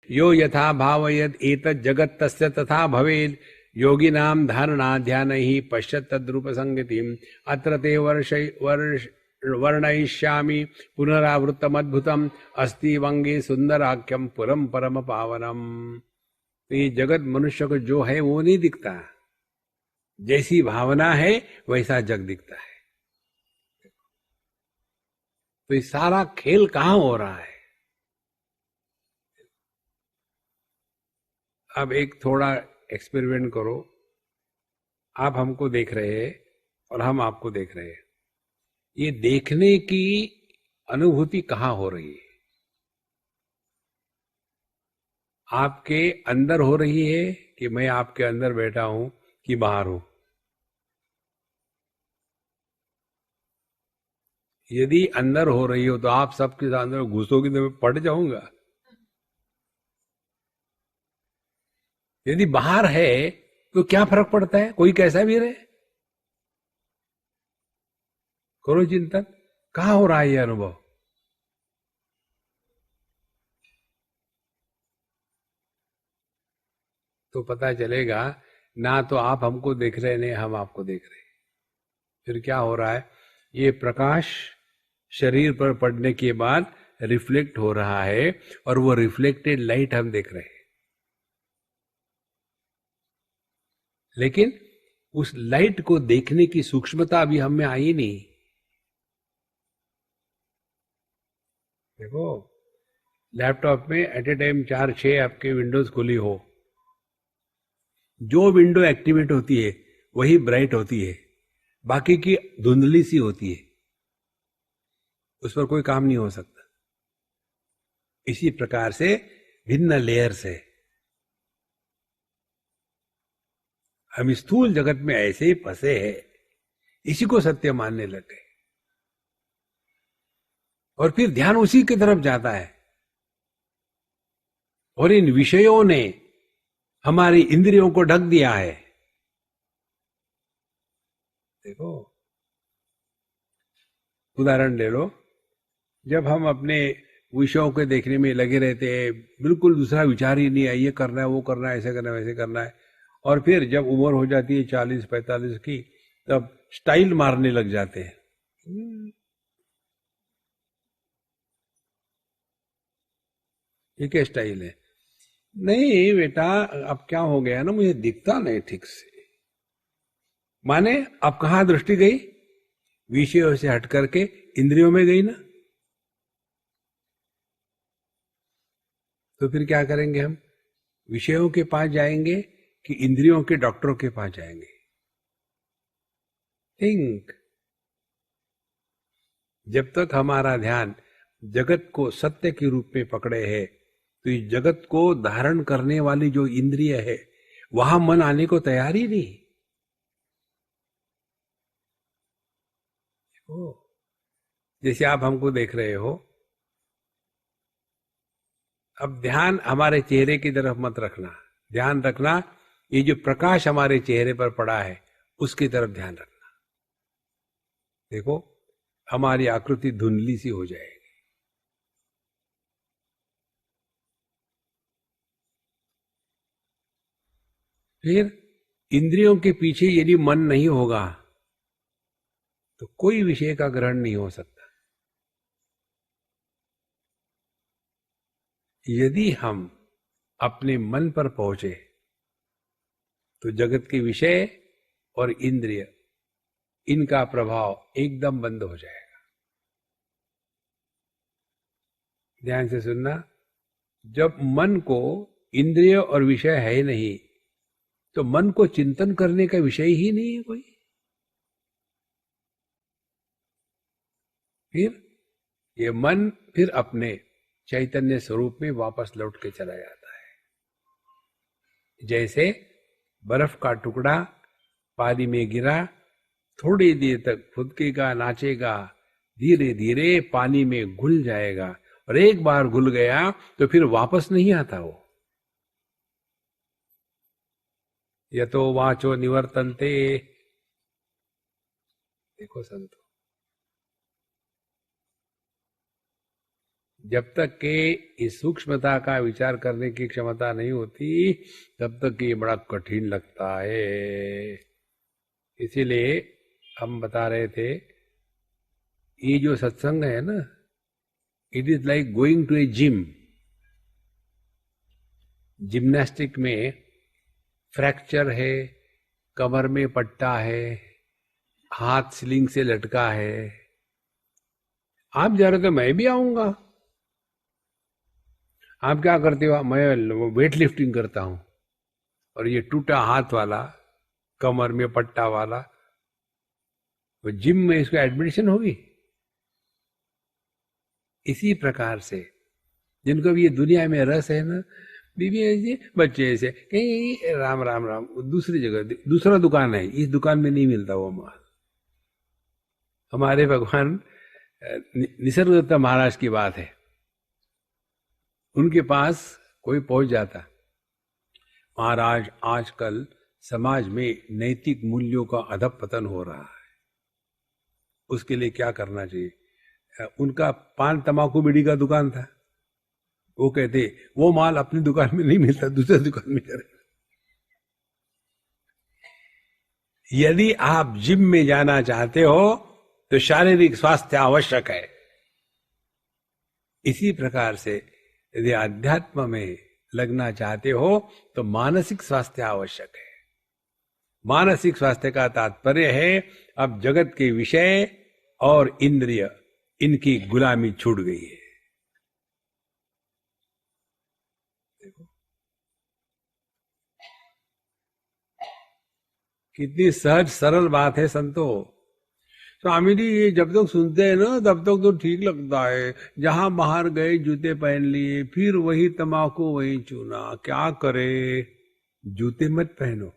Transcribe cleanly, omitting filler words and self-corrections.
यो यथा भावयत एतत् जगत् तस्य तथा भवेत्। योगिनां धारणा ध्यान ही पश्यत तद्रूप संगतिम अत्र ते वर्णयिष्यामि पुनरावृत्तमद्भुतम अस्ति वंगे सुंदराख्यम पुरम परम पावनम। तो ये जगत मनुष्य को जो है वो नहीं दिखता, जैसी भावना है वैसा जग दिखता है। तो ये सारा खेल कहां हो रहा है? अब एक थोड़ा एक्सपेरिमेंट करो। आप हमको देख रहे हैं और हम आपको देख रहे हैं। ये देखने की अनुभूति कहां हो रही है? आपके अंदर हो रही है कि मैं आपके अंदर बैठा हूं कि बाहर हूं? यदि अंदर हो रही हो तो आप सबके अंदर घुसोगी तो मैं पड़ जाऊंगा। यदि बाहर है तो क्या फर्क पड़ता है, कोई कैसा भी रहे। करो चिंतन, कहां हो रहा है ये अनुभव? तो पता चलेगा ना तो आप हमको देख रहे नहीं हम आपको देख रहे। फिर क्या हो रहा है? ये प्रकाश शरीर पर पड़ने के बाद रिफ्लेक्ट हो रहा है और वो रिफ्लेक्टेड लाइट हम देख रहे हैं। लेकिन उस लाइट को देखने की सूक्ष्मता अभी हम में आई नहीं। देखो, लैपटॉप में एट ए टाइम 4-6 आपके विंडोज खुली हो, जो विंडो एक्टिवेट होती है वही ब्राइट होती है, बाकी की धुंधली सी होती है, उस पर कोई काम नहीं हो सकता। इसी प्रकार से भिन्न लेयर्स है। हम स्थूल जगत में ऐसे ही फंसे हैं, इसी को सत्य मानने लग गए और फिर ध्यान उसी की तरफ जाता है। और इन विषयों ने हमारी इंद्रियों को ढक दिया है। देखो, उदाहरण ले लो, जब हम अपने विषयों के देखने में लगे रहते हैं, बिल्कुल दूसरा विचार ही नहीं है, ये करना है वो करना है ऐसे करना है वैसे करना है, और फिर जब उम्र हो जाती है 40-45 की, तब स्टाइल मारने लग जाते हैं। ये क्या स्टाइल है? नहीं बेटा, अब क्या हो गया ना, मुझे दिखता नहीं ठीक से। माने अब कहां दृष्टि गई? विषयों से हट करके इंद्रियों में गई ना। तो फिर क्या करेंगे हम? विषयों के पास जाएंगे कि इंद्रियों के डॉक्टरों के पास जाएंगे? थिंक। जब तक हमारा ध्यान जगत को सत्य के रूप में पकड़े है, तो इस जगत को धारण करने वाली जो इंद्रिय है वहां मन आने को तैयार ही नहीं। जैसे आप हमको देख रहे हो, अब ध्यान हमारे चेहरे की तरफ मत रखना, ध्यान रखना ये जो प्रकाश हमारे चेहरे पर पड़ा है उसकी तरफ ध्यान रखना। देखो, हमारी आकृति धुंधली सी हो जाएगी। फिर इंद्रियों के पीछे यदि मन नहीं होगा तो कोई विषय का ग्रहण नहीं हो सकता। यदि हम अपने मन पर पहुंचे तो जगत के विषय और इंद्रिय, इनका प्रभाव एकदम बंद हो जाएगा। ध्यान से सुनना, जब मन को इंद्रिय और विषय है नहीं तो मन को चिंतन करने का विषय ही नहीं है कोई। फिर ये मन फिर अपने चैतन्य स्वरूप में वापस लौट के चला जाता है। जैसे बर्फ का टुकड़ा पानी में गिरा, थोड़ी देर तक फुदकेगा, नाचेगा, धीरे धीरे पानी में घुल जाएगा, और एक बार घुल गया तो फिर वापस नहीं आता वो। यतो वाचो निवर्तन्ते। देखो संतो, जब तक के इस सूक्ष्मता का विचार करने की क्षमता नहीं होती तब तक ये बड़ा कठिन लगता है। इसीलिए हम बता रहे थे ये जो सत्संग है ना, it is like going to a gym. Gymnastic में फ्रैक्चर है, कमर में पट्टा है, हाथ स्लिंग से लटका है, आप जा रहे तो मैं भी आऊंगा। आप क्या करते हो? मैं वेट लिफ्टिंग करता हूं, और ये टूटा हाथ वाला, कमर में पट्टा वाला, वो जिम में इसको एडमिशन होगी। इसी प्रकार से जिनको भी ये दुनिया में रस है ना, बीवी ऐसे, बच्चे ऐसे, कहीं राम राम राम, दूसरी जगह दूसरा दुकान है, इस दुकान में नहीं मिलता वो माल। हमारे भगवान निसर्गदत्ता महाराज की बात है, उनके पास कोई पहुंच जाता, महाराज आजकल समाज में नैतिक मूल्यों का अधपतन हो रहा है, उसके लिए क्या करना चाहिए? उनका पान तंबाकू बीड़ी का दुकान था, वो कहते वो माल अपनी दुकान में नहीं मिलता, दूसरे दुकान में करे। यदि आप जिम में जाना चाहते हो तो शारीरिक स्वास्थ्य आवश्यक है। इसी प्रकार से यदि अध्यात्म में लगना चाहते हो तो मानसिक स्वास्थ्य आवश्यक है। मानसिक स्वास्थ्य का तात्पर्य है अब जगत के विषय और इंद्रिय, इनकी गुलामी छूट गई है। देखो कितनी सहज सरल बात है संतो। स्वामी जी ये जब तक सुनते हैं ना तब तक तो ठीक लगता है, जहां बाहर गए जूते पहन लिए, फिर वही तंबाकू वही चूना, क्या करे? जूते मत पहनो,